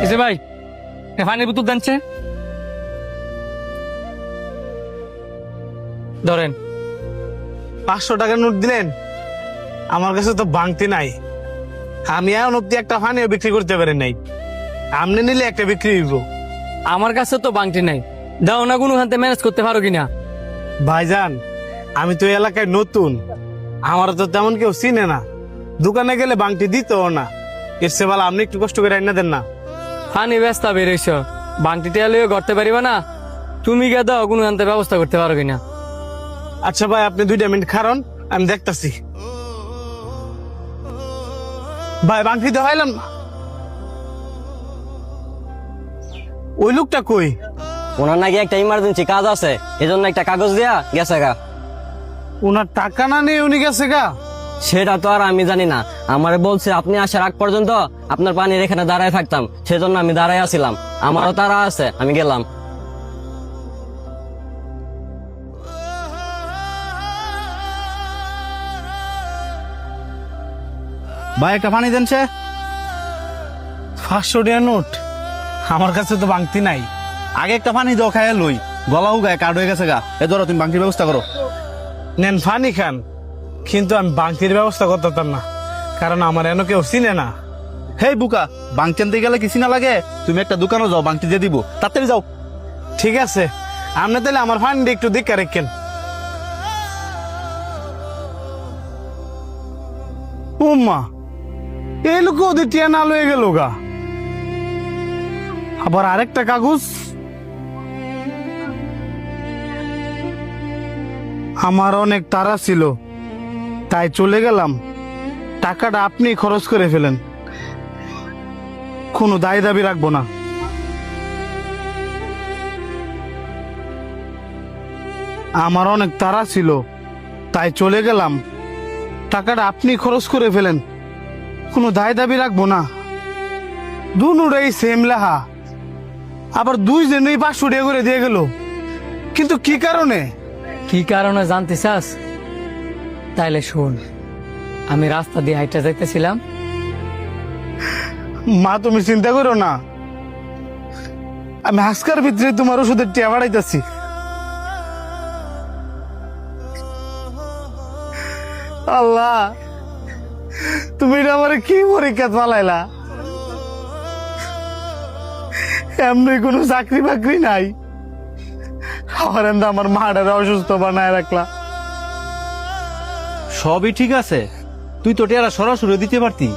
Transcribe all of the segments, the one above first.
এসে ভাই পানির বোতল দানছে ধরেন। 500 টাকার নোট দিলেন, আমার কাছে তো ভাঙতি নাই। আমি এখন অব্দি একটা পানিও বিক্রি করতে পারি নাই, আপনি নিলে একটা বিক্রি হইব। আমার কাছে তো বাংটি নাই, দাও না কোনো হাতে ম্যানেজ করতে পারো কিনা। ভাইজান, আমি তো এই এলাকায় নতুন, আমার তো তেমন কেউ চিনে না, দোকানে গেলে বাংটি দিতও না। এর চেয়ে ভালো আপনি একটু কষ্ট করে আইনা দেন না। পানি ব্যস্ত বেরোইছ, বাংটিতে এলেও করতে পারিবা না, তুমি গিয়ে দাও কোনো হাতে ব্যবস্থা করতে পারো কিনা। আচ্ছা ভাই, আপনি 2 মিনিট খারণ, আমি দেখতাছি। ভাই বাংটি তো পাইলাম না। ওই লোকটা কই? ওনার নাকি একটা ইমার্জেন্সি কাজ আছে, এজন্য একটা কাগজ দিয়া গেছে গা। ওনার টাকা না নিয়ে উনি গেছে গা? সেটা তো আর আমি জানি না, আমারে বলছে আপনি আসার আগ পর্যন্ত আপনার পানির এখানে দাঁড়ায় থাকতাম, সেজন্য আমি দাঁড়ায় আছিলাম। আমারও তারা আছে, আমি গেলাম। ভাই একটা পানি দেন সে। 500 টাকা নোট, আমার কাছে তো বাংতি নাই। আগে একটা পানি দাও, খাইয়া লই, গলাও গায়ে কার্ড হয়ে গেছে গা। এ ধরো তুমি বাংকির ব্যবস্থা করো। নেন ফানি খান, কিন্তু আমি বাংতির ব্যবস্থা করতাম না, কারণ আমার এনে কেউ চিনে না। হেই বুকা, বাংটি আনতে গেলে কিছু না লাগে, তুমি একটা দোকানে যাও, বাংটি দিয়ে দিব, তাড়াতাড়ি যাও। ঠিক আছে, আপনি তাহলে আমার ফান্ডে একটু দেখা রেখেন। উম্মা, এই লোক ওদের টিয়া না লয়ে গেল গা। আবার আরেকটা কাগজ। আমার অনেক তাড়া ছিল, তাই চলে গেলাম। টাকাটা আপনি খরচ করে ফেলেন, কোনো দায় দাবি রাখবো না। আমার অনেক তাড়া ছিল, তাই চলে গেলাম। টাকাটা আপনি খরচ করে ফেলেন, কোনো দায় দাবি রাখবো না। দুনুরাই সেম লেহা, আবার 2 জনেই 500 টাকা করে দিয়ে গেল, কিন্তু কি কারণে? কি কারণে জানতে চাস? তাইলে শোন, আমি রাস্তা দিয়ে হাইটা যাইতেছিলাম। মা তুমি চিন্তা করো না, আমি আজকার ভিতরে তোমার ওষুধের টিয়া বাড়াইতেছি। আল্লাহ, তুমি এটা আমার কি পরীক্ষা পালাইলা? এমনি কোনো চাকরি বাকরি নাই, আমার এমনি আমার মাটারে অসুস্থ বানায় রাখলা। সবই ঠিক আছে, তুই তো টেরা সরাসরি দিতে পারতি,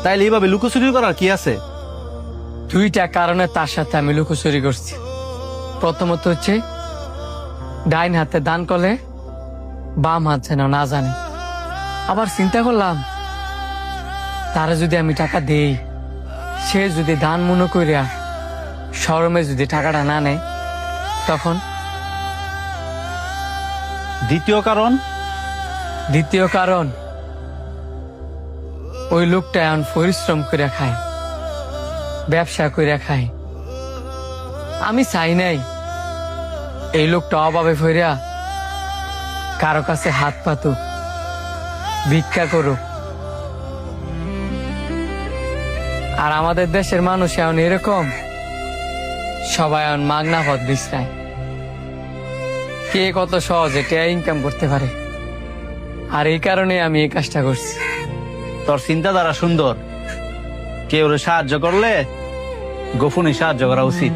তাইলে এইভাবে লুকোচুরি করার কি আছে? 2টা কারণে তার সাথে আমি লুকোচুরি করছি। প্রথমত হচ্ছে, ডাইন হাতে দান করলে বাম হাত যেন না জানে। আবার চিন্তা করলাম, তারা যদি আমি টাকা দেই, সে যদি দান মনে করিয়া শরমে যদি টাকাটা না নেয়, তখন। দ্বিতীয় কারণ? দ্বিতীয় কারণ, ওই লোকটা এখন পরিশ্রম করে খায়, ব্যবসা করে খায়। আমি চাই নাই এই লোকটা অভাবে ফিরিয়া কারো কাছে হাত পাতুক, ভিক্ষা করুক। আর আমাদের দেশের মানুষ এখন এরকম, সবাই এখন মাগনা পথ বিছরায়। কে কত সহজে টেয়া ইনকাম করতে পারে, আর এই কারণে আমি এই কাজটা করছি। তোর চিন্তাধারা সুন্দর, কেউ সাহায্য করলে গোপনে সাহায্য করা উচিত।